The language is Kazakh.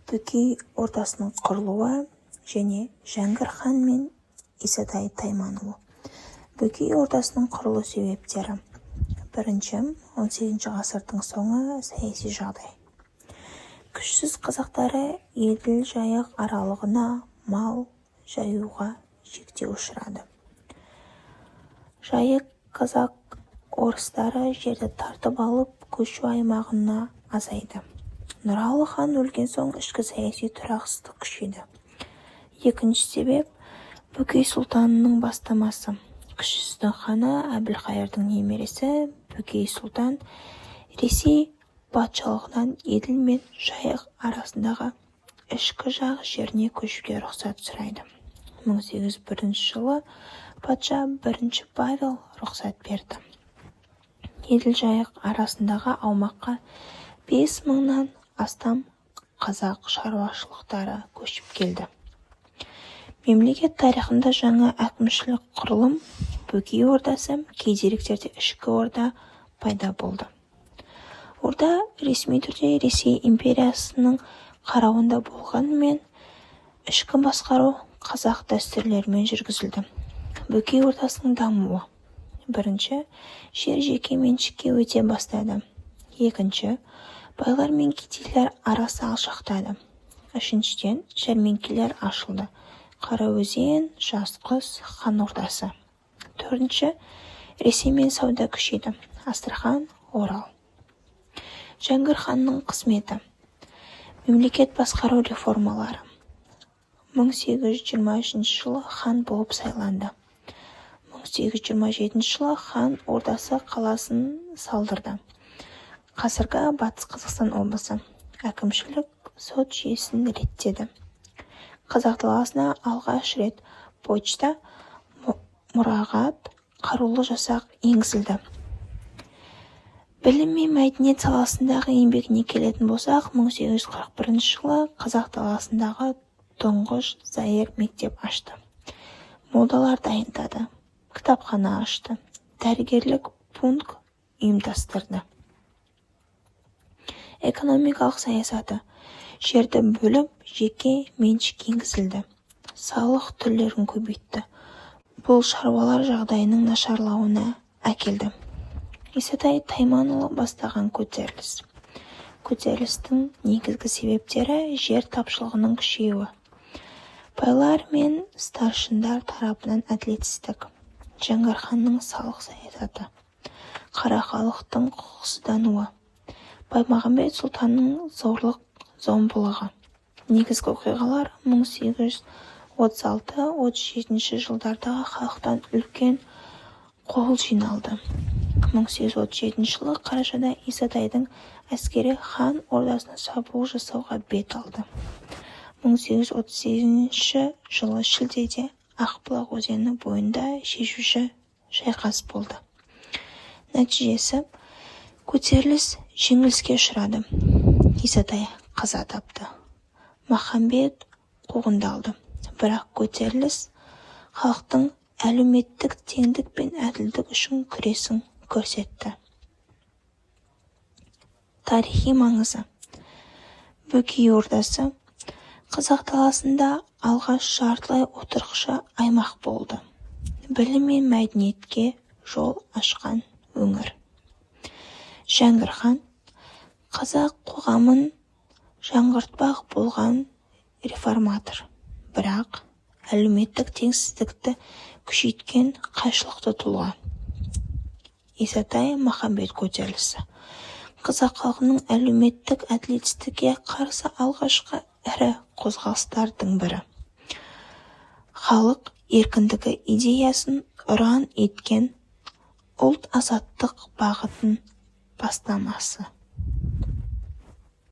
Бөкей ордасының құрылуы және Жәңгір хан мен Исатай Тайманұлы. Бөкей ордасының құрылу себептері. Бірінші, 18 ғасырдың соңы саяси жағдай. Күшсіз қазақтары Еділ Жайық аралығына мал жаюға шектеу ұшырады. Жайық қазақ орыстары жерді тартып алып, көшу аймағына азайды. Нұралы хан өлген соң ішкі саяси тұрақсыздық күшейді. Екінші себеп, Бөкей сұлтанының бастамасы. Кішісінің ханы Әбілқайырдың немересі Бөкей сұлтан Ресей патшалығынан Еділ мен Жайық арасындағы ішкі жақ жеріне көшуге рұқсат сұрайды. 1801 жылы патша 1 Павел рұқсат берді. Еділ Жайық арасындағы аумаққа 5000-нан астам қазақ шаруашылықтары көшіп келді. Мемлекет тарихында жаңа әкімшілік құрылым Бөкей ордасы, кей деректерде ішкі орда пайда болды. Орда ресми түрде Ресей империясының қарауында болғанымен, ішкі басқару қазақ дәстүрлерімен жүргізілді. Бөкей ордасының дамуы. Бірінші, жер жеке меншікке өте бастады. Екінші, байлар мен кедейлер арасы алшақтады. Үшіншіден, жәрмеңкелер ашылды. Қараөзен, Жасқұс, хан ордасы. Төртінші, Ресеймен сауда күшейді. Астрахан, Орал. Жәңгір ханның қызметі. Мемлекет басқару реформалары. 1823 жылы хан болып сайланды. 1827 жылы хан ордасы қаласын салдырды. Қазіргі Батыс Қазақстан облысы. Әкімшілік сот жүйесін реттеді. Қазақ даласына алғаш рет почта, мұрағат, қарулы жасақ енгізілді. Білім мен мәдениет саласындағы еңбегіне келетін болсақ, 1841 жылы Қазақ даласындағы тұңғыш Заир мектеп ашты. Молдалар дайындады, кітапхана ашты, дәрігерлік пункт ұйымдастырды. Экономикалық саясаты. Жерді бөліп, жеке меншік енгізілді. Салық түрлерін көбейтті. Бұл шаруалар жағдайының нашарлауына әкелді. Исатай Тайманұлы бастаған көтеріліс. Көтерілістің негізгі себептері жер тапшылығының күшеюі. Байлар мен старшындар тарапынан әділетсіздік. Жәңгір ханның салық саясаты. Қара халықтың құқықсыздануы. Баймағамбет сұлтанның зорлық-зомбылығы. Негізгі оқиғалар 1836-37 жылдардағы халықтан үлкен қол жиналды. 1837 жылы қарашада Исатайдың әскері хан ордасына шабуыл жасауға бет алды. 1838 жылы шілдеде Ақбұлақ өзені бойында шешуші шайқас болды. Нәтижесі, көтеріліс жеңіліске ұшырады. Исатай қаза тапты. Махамбет қуғындалды. Бірақ көтеріліс халықтың әлеуметтік теңдік пен әділдік үшін күресін көрсетті. Тарихи маңызы. Бөкей ордасы Қазақ даласында алғаш жартылай отырықшы аймақ болды. Білім мен мәдениетке жол ашқан өңір. Жәңгір хан қазақ қоғамын жаңғыртпақ болған реформатор, бірақ әлеуметтік теңсіздікті күшейткен қайшылықты тұлға. Исатай Махамбет көтерілісі. Қазақ халқының әлеуметтік әділетсіздікке қарсы алғашқы ірі қозғалыстардың бірі. Халық еркіндігі идеясын ұран еткен ұлт азаттық бағытын бастамасы.